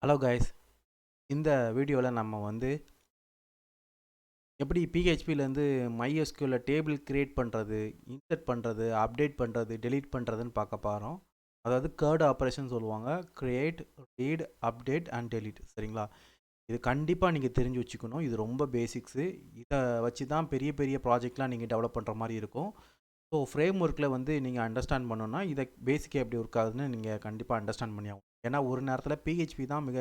Hello guys, இந்த வீடியோவில் நம்ம வந்து எப்படி பிஹெச்பிலேருந்து MySQL டேபிள் கிரியேட் பண்ணுறது, இன்சர்ட் பண்ணுறது, அப்டேட் பண்ணுறது, டெலீட் பண்ணுறதுன்னு பார்க்க போகிறோம். அதாவது கேர்ட் ஆப்ரேஷன் சொல்லுவாங்க. Create, read, update and delete. சரிங்களா? இது கண்டிப்பாக நீங்கள் தெரிஞ்சு வச்சுக்கணும். இது ரொம்ப பேசிக்ஸு. இதை வச்சு தான் பெரிய பெரிய ப்ராஜெக்ட்லாம் நீங்கள் டெவலப் பண்ணுற மாதிரி இருக்கும். ஸோ ஃப்ரேம் ஒர்க்கில் வந்து நீங்கள் அண்டர்ஸ்டாண்ட் பண்ணணுன்னா இதை பேசிக்காக எப்படி ஒர்க் ஆகுதுன்னு நீங்கள் கண்டிப்பாக அண்டர்ஸ்டாண்ட் பண்ணி ஆகும். ஏன்னா ஒரு நேரத்தில் பிஹெச்பி தான் மிக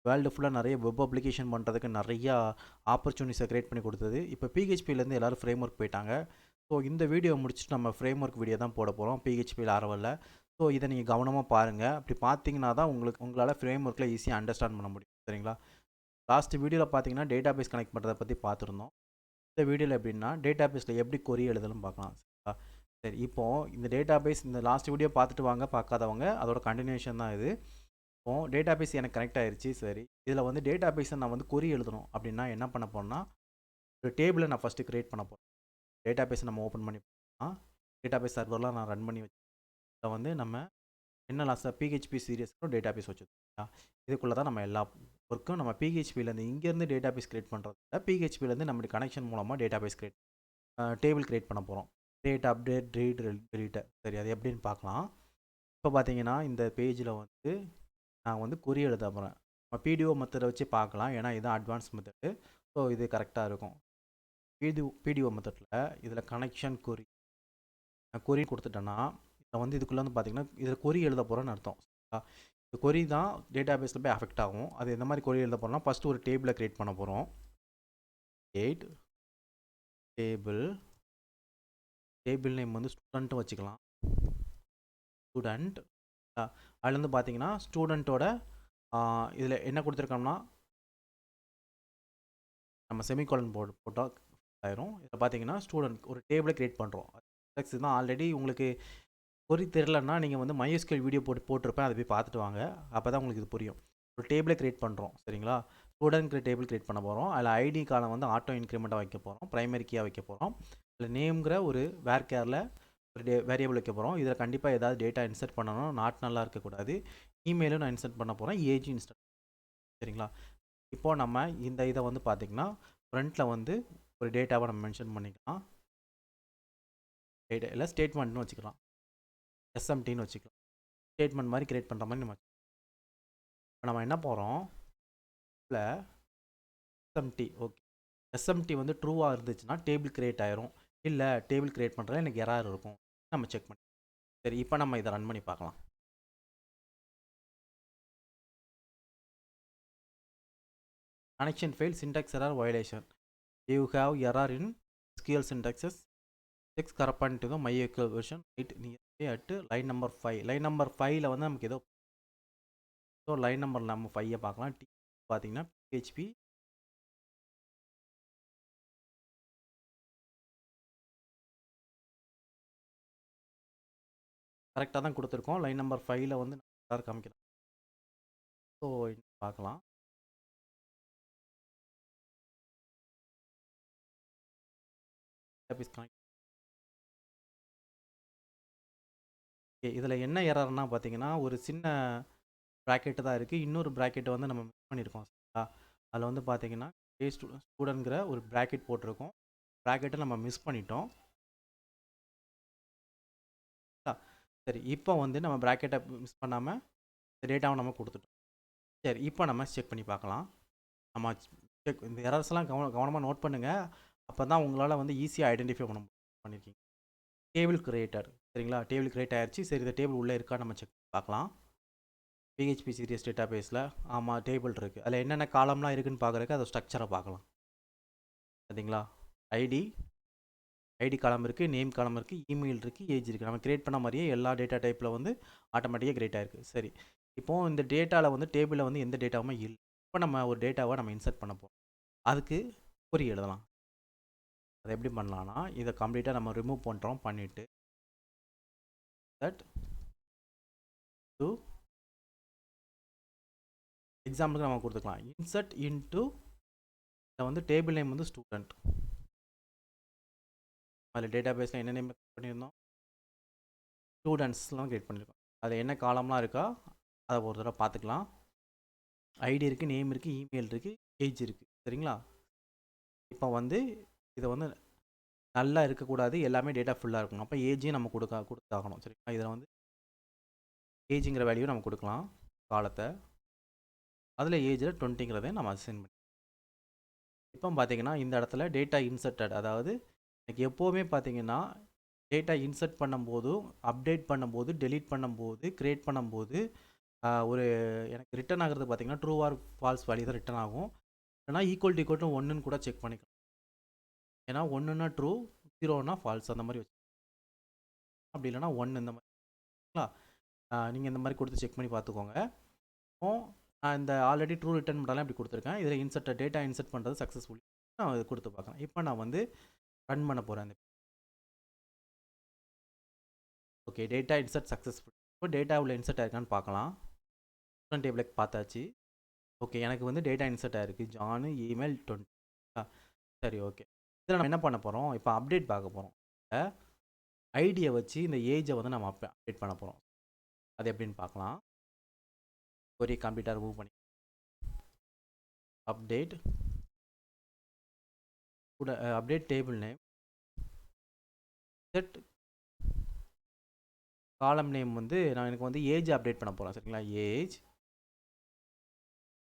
வேர்ல்டு ஃபுல்லாக நிறைய வெப் அப்ளிகேஷன் பண்ணுறதுக்கு நிறையா ஆப்பர்ச்சுனிட்டிஸை க்ரியேட் பண்ணி கொடுத்தது. இப்போ பிஹெச்பிலேருந்து எல்லோரும் ஃப்ரேம் ஒர்க் போயிட்டாங்க. ஸோ இந்த வீடியோ முடிச்சுட்டு நம்ம ஃப்ரேம் ஒர்க் வீடியோ தான் போட போகிறோம் பிஹெச்பி லாரவலில். ஸோ இதை நீங்கள் கவனமாக பாருங்கள். அப்படி பார்த்தீங்கன்னா தான் உங்களால் ஃப்ரேம் ஒர்க்கில் ஈஸியாக அண்டர்ஸ்டாண்ட் பண்ண முடியும். சரிங்களா? லாஸ்ட் வீடியோவில் பார்த்தீங்கன்னா டேட்டா பேஸ் கனெக்ட் பண்ணுறதை பற்றி பார்த்துருந்தோம். இந்த வீடியோவில் எப்படின்னா டேட்டா பேஸில் எப்படி கொரி எழுதலும் பார்க்கலாம். சரிங்களா? சரி, இப்போது இந்த டேட்டா பேஸ் இந்த லாஸ்ட் வீடியோ பார்த்துட்டு வாங்க, பார்க்காதவங்க அதோட கண்டினியூஷன் தான் இது. இப்போ டேட்டா பேஸ் எனக்கு கனெக்ட் ஆயிருச்சு. சரி, இதில் வந்து டேட்டா பேஸை நான் வந்து கொரி எழுதணும் அப்படின்னா என்ன பண்ண போகிறேன்னா, ஒரு டேபிளை நான் ஃபஸ்ட்டு க்ரியேட் பண்ண போகிறேன். டேட்டா பேஸை நம்ம ஓப்பன் பண்ணி டேட்டா பேஸ் சர்வர்லாம் நான் ரன் பண்ணி வச்சு இதை வந்து நம்ம என்ன லாஸ்ட்டாக பிஹெச்பி சீரியஸ்க்கும் டேட்டா பேஸ் வச்சுருக்கோம். இதுக்குள்ளே தான் நம்ம எல்லா ஒர்க்கும் நம்ம பிஹெச்பிலேருந்து இங்கேருந்து டேட்டா பேஸ் க்ரியேட் பண்ணுறத பிஹெச்பிலேருந்து நம்மளுடைய கனெக்ஷன் மூலமாக டேட்டா பேஸ் டேபிள் க்ரியேட் பண்ண போகிறோம். Create, update, read, delete. சரி, அது எப்படின்னு பார்க்கலாம். இப்போ பார்த்தீங்கன்னா இந்த பேஜில் வந்து நான் வந்து குறி எழுத போகிறேன். நம்ம பிடிஓ மெத்தடை வச்சு பார்க்கலாம். ஏன்னா இதுதான் அட்வான்ஸ் மெத்தடு. ஸோ இது கரெக்டாக இருக்கும். பிடிஓ மெத்தடில் இதில் கனெக்ஷன் குறி கொடுத்துட்டேன்னா இதை வந்து இதுக்குள்ளே வந்து பார்த்தீங்கன்னா இதில் குறி எழுத போகிறேன்னு அர்த்தம். இந்த கொரி தான் டேட்டா பேஸில் போய் அஃபெக்ட் ஆகும். அது எந்த மாதிரி கொரி எழுத போகிறோம்னா ஃபஸ்ட்டு ஒரு டேபிளை க்ரியேட் பண்ண போகிறோம். டேபிள் நேம் வந்து ஸ்டூடெண்ட்டும் வச்சுக்கலாம். ஸ்டூடெண்ட் அதில் வந்து பார்த்தீங்கன்னா ஸ்டூடெண்ட்டோட இதில் என்ன கொடுத்துருக்கோம்னா நம்ம செமிகோலன் போட்டால் ஆயிரும். இதில் பார்த்தீங்கன்னா ஸ்டூடெண்ட் ஒரு டேபிளை க்ரியேட் பண்ணுறோம். இதுதான் ஆல்ரெடி உங்களுக்கு பொறி தெரிலன்னா நீங்கள் வந்து MySQL வீடியோ போட்டிருப்பேன், அதை போய் பார்த்துட்டு வாங்க. அப்போ தான் உங்களுக்கு இது புரியும். ஒரு டேபிளை க்ரியேட் பண்ணுறோம். சரிங்களா? ஸ்டூடெண்ட் டேபிள் க்ரியேட் பண்ண போகிறோம். அதில் ஐடி காலம் வந்து ஆட்டோ இன்க்ரிமெண்ட்டாக வைக்க போகிறோம். ப்ரைமரி கீயாக வைக்க போகிறோம். அதில் நேம்ங்கிற ஒரு வேர்கேரில் ஒரு வேரியபிள் வைக்க போகிறோம். இதில் கண்டிப்பாக ஏதாவது டேட்டா இன்சர்ட் பண்ணணும். நல்லா இருக்கக்கூடாது. இமெயிலும் நான் இன்சர்ட் பண்ண போகிறேன். Age insert. சரிங்களா? இப்போது நம்ம இந்த இதை வந்து பார்த்திங்கன்னா ஃப்ரண்ட்டில் வந்து ஒரு டேட்டாவை நம்ம மென்ஷன் பண்ணிக்கலாம். டேட்டா இல்லை ஸ்டேட்மெண்ட்னு வச்சுக்கலாம். எஸ்எம்டின்னு வச்சுக்கலாம். ஸ்டேட்மெண்ட் மாதிரி கிரியேட் பண்ணுற மாதிரி நம்ம இப்போ நம்ம என்ன போகிறோம் இல்லை எஸ்எம்டி. ஓகே, எஸ்எம்டி வந்து ட்ரூவாக இருந்துச்சுன்னா டேபிள் கிரியேட் ஆயிரும். இல்லை டேபிள் கிரியேட் பண்ணுறதுல எனக்கு எரர் இருக்கும். நம்ம செக் பண்ணி சரி, இப்போ நம்ம இதை ரன் பண்ணி பார்க்கலாம். Connection fail, syntax error, violation. You have error in SQL syntaxes. Check correspond to MySQL version 8 nearly at line number 5. Line number 5ல் வந்து நமக்கு ஏதோ ஸோ லைன் நம்பர் நம்ம 5 பார்க்கலாம். பார்த்தீங்கன்னா PHP கரெக்டாக தான் கொடுத்துருக்கோம். லைன் நம்பர் 5ல் வந்து எரர் காமிக்கிறோம். ஸோ பார்க்கலாம். இதில் என்ன எரர்னா பார்த்தீங்கன்னா ஒரு சின்ன ப்ராக்கெட்டு தான் இருக்குது. இன்னொரு ப்ராக்கெட்டை வந்து நம்ம மிஸ் பண்ணியிருக்கோம். சரிங்களா? அதில் வந்து பார்த்தீங்கன்னா ஸ்டூடெண்ட்ங்கிற ஒரு ப்ராக்கெட் போட்டிருக்கோம். ப்ராக்கெட்டை நம்ம மிஸ் பண்ணிட்டோம். சரி, இப்போ வந்து நம்ம ப்ராக்கெட்டை மிஸ் பண்ணாமல் டேட்டாவை நம்ம கொடுத்துட்டோம். சரி, இப்போ நம்ம செக் பண்ணி பார்க்கலாம். நம்ம செக் இந்த எரர்ஸ்லாம் கவனமாக நோட் பண்ணுங்கள். அப்போ தான் உங்களால் வந்து ஈஸியாக ஐடென்டிஃபை பண்ணியிருக்கீங்க. Table creator. சரிங்களா? டேபிள் கிரியேட் ஆயிடுச்சு. சரி, இந்த டேபிள் உள்ளே இருக்கா நம்ம செக் பார்க்கலாம். PHP சீரியஸ் டேட்டா பேஸில் ஆமாம் டேபிள் இருக்குது. அதில் என்னென்ன காலம்லாம் இருக்குதுன்னு பார்க்குறதுக்கு அதை ஸ்ட்ரக்சரை பார்க்கலாம். சரிங்களா? ஐடி காலம் இருக்குது, நேம் காலம் இருக்குது, இமெயில் இருக்குது, ஏஜ் இருக்குது. நம்ம கிரியேட் பண்ண மாதிரியே எல்லா டேட்டா டைப்பில் வந்து ஆட்டோமேட்டிக்காக கிரியேட் ஆகிருக்கு. சரி, இப்போது இந்த டேட்டாவில் வந்து டேபிளில் வந்து எந்த டேட்டாவுமே இல்லை. இப்போ நம்ம ஒரு டேட்டாவை நம்ம இன்சர்ட் பண்ண போகிறோம். அதுக்கு கொரி எழுதலாம். அதை எப்படி பண்ணலான்னா இதை கம்ப்ளீட்டாக நம்ம ரிமூவ் பண்ணுறோம். பண்ணிவிட்டு தட் டு எக்ஸாம்பிளுக்கு நம்ம கொடுத்துக்கலாம். இன்சர்ட் இன்டு இதை வந்து டேபிள் நேம் வந்து ஸ்டூடெண்ட். அதில் டேட்டா பேஸில் என்ன நேம் பண்ணியிருந்தோம்? ஸ்டூடெண்ட்ஸ்லாம் கிரியேட் பண்ணியிருக்கோம். அதில் என்ன காலம்லாம் இருக்கா அதை ஒரு தடவை பார்த்துக்கலாம். ஐடி இருக்குது, நேம் இருக்குது, இமெயில் இருக்குது, ஏஜ் இருக்குது. சரிங்களா? இப்போ வந்து இதை வந்து நல்லா இருக்கக்கூடாது, எல்லாமே டேட்டா ஃபுல்லாக இருக்கணும். அப்போ ஏஜையும் நம்ம கொடுத்தாகணும். சரிங்களா? இதில் வந்து ஏஜுங்கிற வேல்யூ நம்ம கொடுக்கலாம் காலத்தை. அதில் ஏஜில் 20ங்கிறதையும் நம்ம அசைன் பண்ணி இப்போ பார்த்தீங்கன்னா இந்த இடத்துல டேட்டா இன்சர்ட்டட், அதாவது எனக்கு எப்போவுமே பார்த்தீங்கன்னா டேட்டா இன்சர்ட் பண்ணும்போதும் அப்டேட் பண்ணும்போது டெலீட் பண்ணும்போது க்ரியேட் பண்ணும்போது ஒரு எனக்கு ரிட்டன் ஆகிறது பார்த்தீங்கன்னா ட்ரூ ஆர் ஃபால்ஸ் வேல்யூ தான் ரிட்டன் ஆகும். இல்லைனா ஈக்குவல் டு ஒன்றுன்னு கூட செக் பண்ணிக்கலாம். ஏன்னா ஒன்றுனா ட்ரூ, 0னா ஃபால்ஸ், அந்த மாதிரி வச்சு அப்படி இல்லைனா 1 இந்த மாதிரிங்களா. நீங்கள் இந்த மாதிரி கொடுத்து செக் பண்ணி பார்த்துக்கோங்க. இப்போ நான் இந்த ஆல்ரெடி ட்ரூ ரிட்டர்ன் பண்ணாலும் இப்படி கொடுத்துருக்கேன். இதில் இன்சர்ட் டேட்டா இன்சர்ட் பண்ணுறது சக்ஸஸ்ஃபுல்லி நான் இது கொடுத்து பார்க்குறேன். இப்போ நான் வந்து ரன் பண்ண போகிறேன். Okay, data insert successful. இப்போ டேட்டா உள்ள இன்சர்ட் ஆயிருக்கான்னு பார்க்கலாம். ஸ்டூடெண்ட் டேபிளுக்கு பார்த்தாச்சு. ஓகே, எனக்கு வந்து டேட்டா இன்சர்ட் ஆயிருக்கு. ஜானு இமெயில் 20. சரி, ஓகே. இதில் நம்ம என்ன பண்ண போகிறோம், இப்போ அப்டேட் பார்க்க போகிறோம். ஐடியை வச்சு இந்த ஏஜை வந்து நம்ம அப்டேட் பண்ண போகிறோம். அது எப்படின்னு பார்க்கலாம். ஒரு கம்ப்யூட்டர் மூவ் பண்ணி அப்டேட் கூட அப்டேட் டேபிள் நேம் செட் காலம் நேம் வந்து நான் எனக்கு வந்து ஏஜ் அப்டேட் பண்ண போகிறேன். சரிங்களா? ஏஜ்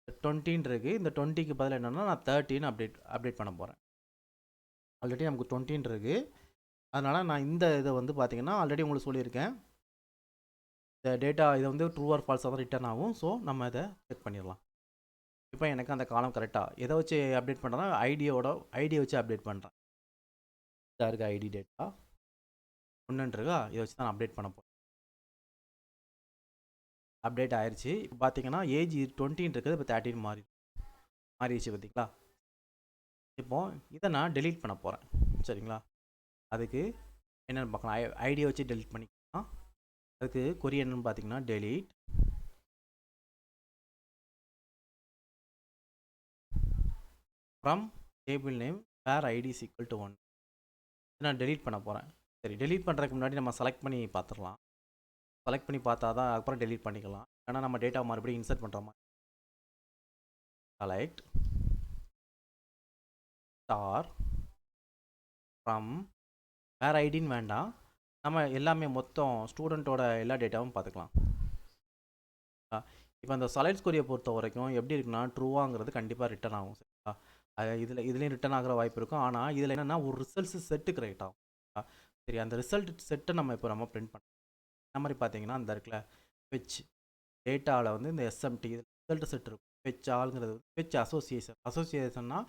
20 இருக்குது. இந்த 20க்கு பதில் என்னென்னா நான் 13 அப்டேட் பண்ண போகிறேன். ஆல்ரெடி நமக்கு 20 இருக்குது. அதனால் நான் இந்த இதை வந்து பார்த்தீங்கன்னா ஆல்ரெடி உங்களுக்கு சொல்லியிருக்கேன். இந்த டேட்டா இதை வந்து ட்ரூ ஆர் ஃபால்ஸாக தான் ரிட்டர்ன் ஆகும். ஸோ நம்ம இதை செக் பண்ணிடலாம். இப்போ எனக்கு அந்த காலம் கரெக்டாக எதை வச்சு அப்டேட் பண்ணுறேன்னா ஐடியை வச்சு அப்டேட் பண்ணுறேன். இதாக இருக்குது ஐடி டேட்டா 1 இருக்கா, இதை வச்சு தான் நான் அப்டேட் பண்ண போகிறேன். அப்டேட் ஆயிடுச்சு. இப்போ பார்த்தீங்கன்னா ஏஜ் 20 இருக்குது, இப்போ 13 மாறிடுச்சு. பார்த்தீங்களா? இப்போ இதை நான் டெலீட் பண்ண போகிறேன். சரிங்களா? அதுக்கு என்னென்னு பார்க்கலாம். ஐடியை வச்சு டெலீட் பண்ணிக்கலாம். அதுக்கு கொரி என்னன்னு பார்த்தீங்கன்னா delete from table name where ID is equal to 1. நான் டெலீட் பண்ண போகிறேன். சரி, டெலீட் பண்ணுறதுக்கு முன்னாடி நம்ம செலக்ட் பண்ணி பார்த்துடலாம். செலக்ட் பண்ணி பார்த்தா தான் அப்புறம் டெலீட் பண்ணிக்கலாம். ஏன்னா நம்ம டேட்டா மறுபடியும் இன்சர்ட் பண்ணுற மாதிரி. செலக்ட் ஸ்டார் ஃப்ரம் வேறு ஐடின்னு வேண்டாம், நம்ம எல்லாமே மொத்தம் ஸ்டூடெண்ட்டோட எல்லா டேட்டாவும் பார்த்துக்கலாம். இப்போ அந்த சலைட்ஸ் கொரியை பொறுத்த வரைக்கும் எப்படி இருக்குன்னா ட்ரூவாங்கிறது கண்டிப்பாக ரிட்டன் ஆகும். சரிங்களா? இதுலேயும் ரிட்டன் ஆகிற வாய்ப்பு இருக்கும். ஆனால் இதில் என்னென்னா ஒரு ரிசல்ட்ஸ் செட்டு கிரியேட் ஆகும். சரி, அந்த ரிசல்ட் செட்டை நம்ம இப்போ பிரிண்ட் பண்ணோம். இந்த மாதிரி பார்த்தீங்கன்னா அந்த இருக்குல்ல ஃபெச் டேட்டாவில் வந்து இந்த எஸ்எம்டி ரிசல்ட் செட் இருக்கும். ஃபெச் ஆளுங்கிறது ஃபெச் அசோசியேஷன்னா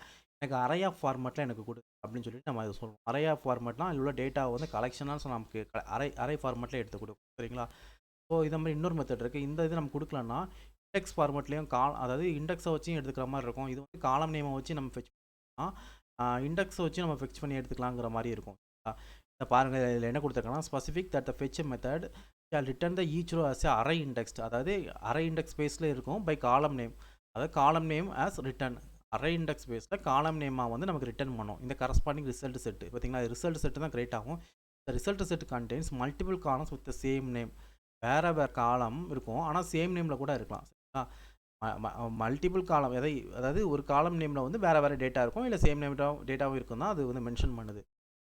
எனக்கு அரையா ஃபார்மேட்டில் எனக்கு கொடு அப்படின்னு சொல்லிட்டு நம்ம அதை சொல்லுவோம். அரையா ஃபார்மேட்லாம் அதில் உள்ள டேட்டாவை வந்து கலெக்ஷனாக நமக்கு அரை ஃபார்மேட்டில் எடுத்து கொடுக்கும். சரிங்களா? ஸோ இதை மாதிரி இன்னொரு மெத்தட் இருக்குது. இந்த இது நம்ம கொடுக்கலன்னா இண்டெக்ஸ் ஃபார்மேட்லேயும் அதாவது இண்டெக்ஸை வச்சும் எடுத்துக்கிற மாதிரி இருக்கும். இது வந்து காலம் நேமை வச்சு நம்ம ஃபெச் பண்ணலாம், இண்டெக்ஸை வச்சு நம்ம ஃபெச் பண்ணி எடுத்துக்கலாங்கிற மாதிரி இருக்கும். இதை பாருங்கள், இதில் என்ன கொடுத்துருக்கோன்னா specific that the fetch method shall return the each row as array indexed, அதாவது அரை இண்டெக்ஸ் பேஸில் இருக்கும் பை காலம் நேம், அதாவது காலம் நேம் ஆஸ் ரிட்டர்ன் அரை இண்டெக்ஸ் பேஸில் காலம் நேமாக வந்து நமக்கு ரிட்டர்ன் பண்ணும். இந்த கரஸ்பாண்டிங் ரிசல்ட் செட்டு பார்த்தீங்கன்னா ரிசல்ட் செட்டு தான் கிரியேட் ஆகும். இந்த result set contains multiple columns with the same name. வேறு காலம் இருக்கும், ஆனால் சேம் நேமில் கூட இருக்கலாம். மல்டிபிள் காலம் அதாவது ஒரு காலம் நேமில் வந்து வேறு டேட்டா இருக்கும், இல்லை சேம் நேம் டேட்டாவும் இருக்கும் தான் அது வந்து மென்ஷன் பண்ணுது.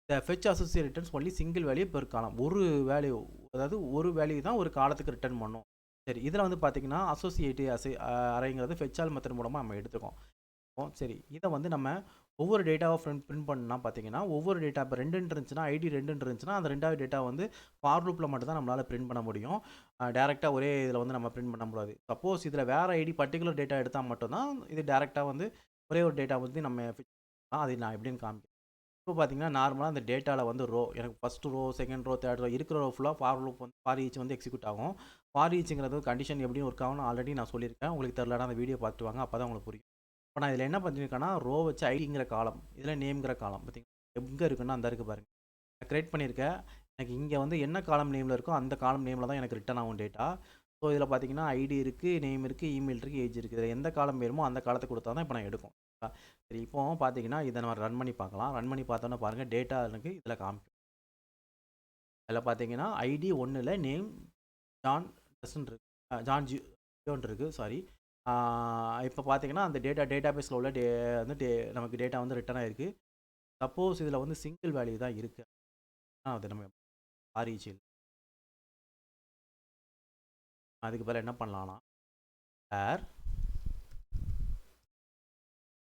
இந்த fetch associate returns only single value per காலம். ஒரு வேல்யூ, அதாவது ஒரு வேல்யூ தான் ஒரு காலத்துக்கு ரிட்டர்ன் பண்ணும். சரி, இதில் வந்து பார்த்தீங்கன்னா அரைங்கிறது ஃபெச்சால் மெத்தட் மூலமாக நம்ம எடுத்துக்கோம். சரி, இதை வந்து நம்ம ஒவ்வொரு டேட்டாவை பிரிண்ட் பண்ணால் பார்த்தீங்கன்னா ஒவ்வொரு டேட்டா இப்போ 2 இருந்துச்சுன்னா ஐடி 2 இருந்துச்சுன்னா அந்த 2வது டேட்டா வந்து ஃபார் லூப்பில் மட்டும் தான் நம்மளால் பிரிண்ட் பண்ண முடியும். டேரெக்டாக ஒரே இதில் வந்து நம்ம பிரிண்ட் பண்ண முடியாது. சப்போஸ் இதில் வேறு ஐடி பர்டிகுலர் டேட்டா எடுத்தால் மட்டும்தான் இது டேரெக்டாக வந்து ஒரே ஒரு டேட்டா வந்து நம்ம அது நான் எப்படின்னு காமிக்கிறேன். இப்போ பார்த்தீங்கன்னா நார்மலாக அந்த டேட்டாவில் வந்து ரோ எனக்கு first row, second row, third row இருக்கிற ரோ ஃபுல்லாக ஃபார் லூப் வந்து ஃபார் ஈச் வந்து எக்ஸிக்யூட் ஆகும். ஃபார் ஈச்சுங்கிறது கண்டிஷன் எப்படியும் ஒர்க் ஆகும்னு ஆல்ரெடி நான் சொல்லியிருக்கேன். உங்களுக்கு தெரியலனா அந்த வீடியோ பார்த்துட்டு வாங்க, அப்போ தான் உங்களுக்கு புரியும். இப்போ நான் இதில் என்ன பண்ணியிருக்கேன்னா ரோ வச்சு ஐடிங்கிற காலம், இதில் நேம்ங்கிற காலம் பார்த்தீங்கன்னா எங்கே இருக்குன்னா அந்த இருக்குது பாருங்கள். நான் க்ரியேட் பண்ணியிருக்கேன். எனக்கு இங்கே வந்து என்ன காலம் நேமில் இருக்கோ அந்த காலம் நேமில் தான் எனக்கு ரிட்டன் ஆகும் டேட்டா. ஸோ இதில் பார்த்தீங்கன்னா ஐடி இருக்குது, நேம் இருக்குது, இமெயில் இருக்குது, ஏஜ் இருக்குது. இதில் எந்த காலம் வேணுமோ அந்த காலத்தை கொடுத்தா தான் இப்போ நான் எடுக்கும். சரி, இப்போ பார்த்தீங்கன்னா இதை நம்ம ரன் பண்ணி பார்க்கலாம். ரன் பண்ணி பார்த்தோன்னா பாருங்கள் டேட்டா எனக்கு இதில் காமிக்கும். இதில் பார்த்தீங்கன்னா ஐடி 1ல் நேம் ஜான் டஸ்ன்னு இருக்குது, ஜான் ஜியோன் இருக்குது, சாரி. இப்போ பார்த்தீங்கன்னா அந்த டேட்டாபேஸில் உள்ள வந்து நமக்கு டேட்டா வந்து ரிட்டர்ன் ஆகிருக்கு. சப்போஸ் இதில் வந்து சிங்கிள் வேல்யூ தான் இருக்குது, அது நம்ம ஆர்இஜிஎல் அதுக்கு பதில் என்ன பண்ணலாம்னா வேர்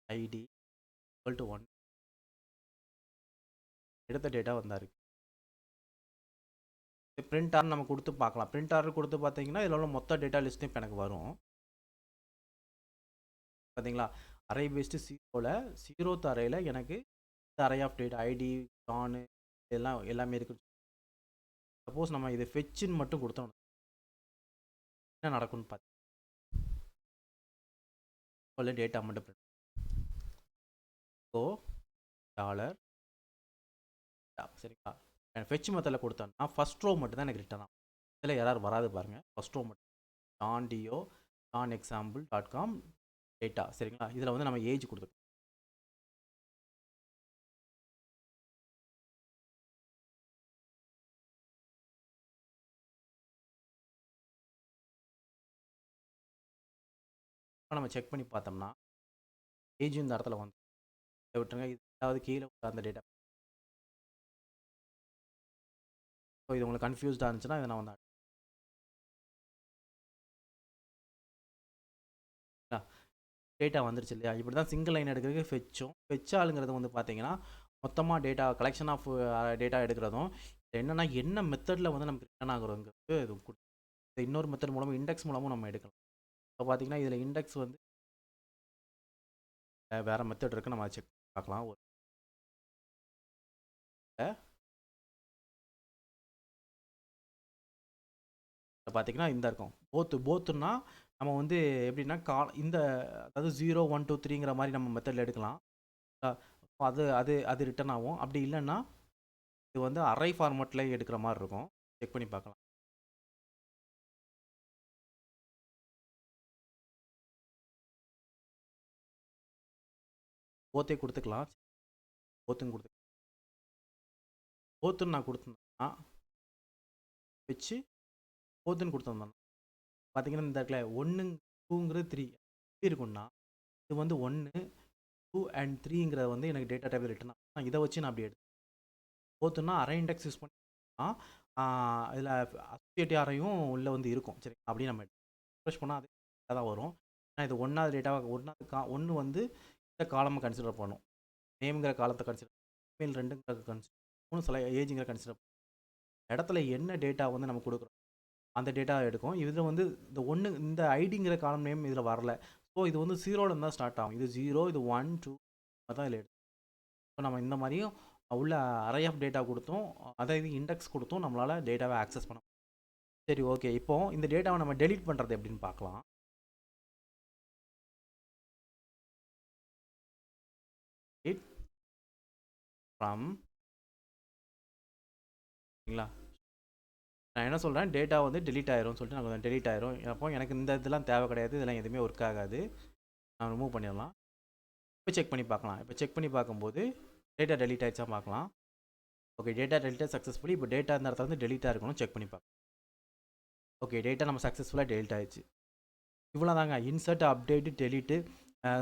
ஐடி ஈக்குவல் டு 1 எடுத்த டேட்டா வந்தாரு. பிரிண்ட் ஆர் நம்ம கொடுத்து பார்க்கலாம். பிரிண்ட் ஆர் கொடுத்து பார்த்தீங்கன்னா இதில் உள்ள மொத்த டேட்டா லிஸ்ட்டும் இப்போ எனக்கு வரும். பார்த்தீங்களா, அரே பேஸ்டு ஜீரோவில் 0th அரேயில் எனக்கு இந்த அரே ஆஃப் டேட்டா ஐடி ஜானு இதெல்லாம் எல்லாமே இருக்குது. சப்போஸ் நம்ம இதை ஃபெச்சுன்னு மட்டும் கொடுத்தோம் என்ன நடக்கும்னு பார்த்தீங்கன்னா டேட்டா மட்டும் பிரிண்ட் டாலர் சரிங்களா. ஃபெச் மெத்தடில் கொடுத்தோன்னா ஃபஸ்ட் ரோ மட்டும் தான் எனக்கு ரிட்டர்ன் ஆகும். இதில் யாராவது வராது பாருங்கள். ஃபஸ்ட் ரோ மட்டும் JohnDO.example.com டேட்டா சரிங்களா. இதில் வந்து நம்ம ஏஜ் கொடுத்துருக்கோம். நம்ம செக் பண்ணி பார்த்தோம்னா ஏஜ் இந்த இடத்துல வந்து விட்டுருங்க. இதாவது கீழே அந்த டேட்டா. ஸோ இது உங்களுக்கு கன்ஃபியூஸ்டாக இருந்துச்சுன்னா இதை நான் வந்து டேட்டா வந்துருச்சு இல்லையா. இப்படி தான் சிங்கிள் லைன் எடுக்கிறதுக்கு ஃபெச்சாலுங்கிறது வந்து பார்த்தீங்கன்னா மொத்தமாக டேட்டா கலெக்ஷன் ஆஃப் டேட்டா எடுக்கிறதும் என்னென்னா என்ன மெத்தடில் வந்து நமக்கு ரிட்டர்ன் ஆகுறோங்கிறது இது இன்னொரு மெத்தட் மூலமாக இண்டெக்ஸ் மூலமும் நம்ம எடுக்கலாம். இப்போ பார்த்தீங்கன்னா இதில் இண்டெக்ஸ் வந்து வேறு மெத்தட் இருக்குது, நம்ம செக் பார்க்கலாம். பார்த்தீங்கன்னா இந்த இருக்கும் போத்துன்னா நம்ம வந்து எப்படின்னா இந்த அதாவது 0 1 2 3ங்கிற மாதிரி நம்ம மெத்தடில் எடுக்கலாம். அது அது அது ரிட்டர்ன் ஆகும். அப்படி இல்லைன்னா இது வந்து அரே ஃபார்மேட்டில் எடுக்கிற மாதிரி இருக்கும். செக் பண்ணி பார்க்கலாம். போத்தே கொடுத்துக்கலாம். போத்துன்னு நான் கொடுத்துருந்தேன்னா வச்சு போத்துன்னு கொடுத்துருந்தேன். பார்த்தீங்கன்னா இந்த இடத்துல 1 2ங்கிறது 3 எப்படி இருக்குன்னா இது வந்து 1 2 and 3ங்கிறத வந்து எனக்கு டேட்டா டைப் ரிட்டர்ன் ஆகும். இதை வச்சு நான் அப்படி எடுத்தேன். போத்துன்னா அரே இண்டெக்ஸ் யூஸ் பண்ணி இதில் அசோசியேட்டிவ் அறையும் உள்ளே வந்து இருக்கும் சரி. அப்படி நம்ம ரிஃப்ரெஷ் பண்ணால் அது தான் வரும். ஆனால் இது ஒன்றாவது டேட்டாவாக ஒன்று வந்து இந்த காலமை கன்சிடர் பண்ணும். நேம்ங்கிற காலத்தை கன்சிடர், இமெயில் 2ங்கிற கன்சிடர், 3 சில ஏஜுங்கிற கன்சிடர். இடத்துல என்ன டேட்டா வந்து நம்ம கொடுக்குறோம் அந்த டேட்டா எடுக்கும். இதில் வந்து இந்த ஐடிங்கிற காலம் நேம் இதில் வரல. ஸோ இது வந்து 0லேருந்து தான் ஸ்டார்ட் ஆகும். இது 0, இது 1 2 தான் இதில் எடுக்கும். ஸோ நம்ம இந்த மாதிரியும் உள்ள அரே ஆஃப் டேட்டா கொடுத்தோம், அதாவது இண்டெக்ஸ் கொடுத்தோம் நம்மளால் டேட்டாவை ஆக்சஸ் பண்ண. சரி ஓகே, இப்போ இந்த டேட்டாவை நம்ம டெலீட் பண்ணுறது எப்படின்னு பார்க்கலாம். ஃப்ரம் சரிங்களா, நான் என்ன சொல்கிறேன், டேட்டா வந்து டெலீட் ஆயிரும் சொல்லிட்டு நான் கொஞ்சம் டெலீட் ஆயிரும். அப்போ எனக்கு இந்த இதெல்லாம் தேவை கிடையாது, இதெல்லாம் எதுவுமே ஒர்க் ஆகாது, நான் ரிமூவ் பண்ணிடலாம். இப்போ செக் பண்ணி பார்க்கலாம். இப்போ செக் பண்ணி பார்க்கும்போது டேட்டா டெலீட் ஆகிடுச்சா பார்க்கலாம். Okay, data delete successfully. இப்போ டேட்டா இந்த இடத்துல வந்து டெலீட்டாக இருக்கணும், செக் பண்ணி பார்க்கலாம். ஓகே, டேட்டா நம்ம சக்ஸஸ்ஃபுல்லாக டெலீட் ஆகிடுச்சு. இவ்வளோ தாங்க. இன்சர்ட், அப்டேட்டு, டெலீட்டு,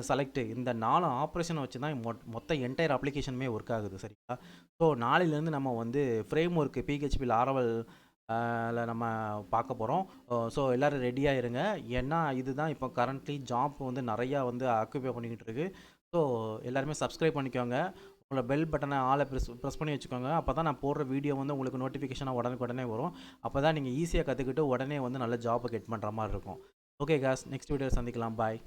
செலக்ட்டு, இந்த 4 ஆப்ரேஷனை வச்சு தான் மொத்த என்டையர் அப்ளிகேஷனுமே ஒர்க் ஆகுது சரிங்களா. ஸோ நாளையிலேருந்து நம்ம வந்து ஃப்ரேம் ஒர்க்கு PHP லாரவல் நம்ம பார்க்க போகிறோம். ஸோ எல்லோரும் ரெடியாக இருங்க. ஏன்னா இதுதான் இப்போ கரண்ட்லி ஜாப் வந்து நிறையா வந்து ஆக்குபை பண்ணிக்கிட்டு இருக்கு. ஸோ எல்லாருமே சப்ஸ்கிரைப் பண்ணிக்கோங்க. உங்களை பெல் பட்டனை ஆளை ப்ரெஸ் பண்ணி வச்சுக்கோங்க. அப்போ தான் நான் போடுற வீடியோ வந்து உங்களுக்கு நோட்டிஃபிகேஷனாக உடனே வரும். அப்போ தான் நீங்கள் ஈஸியாக கற்றுக்கிட்டு உடனே வந்து நல்ல ஜாப்பை கெட் பண்ணுற மாதிரி இருக்கும். ஓகே காஸ், நெக்ஸ்ட் வீடியோ சந்திக்கலாம். பாய்.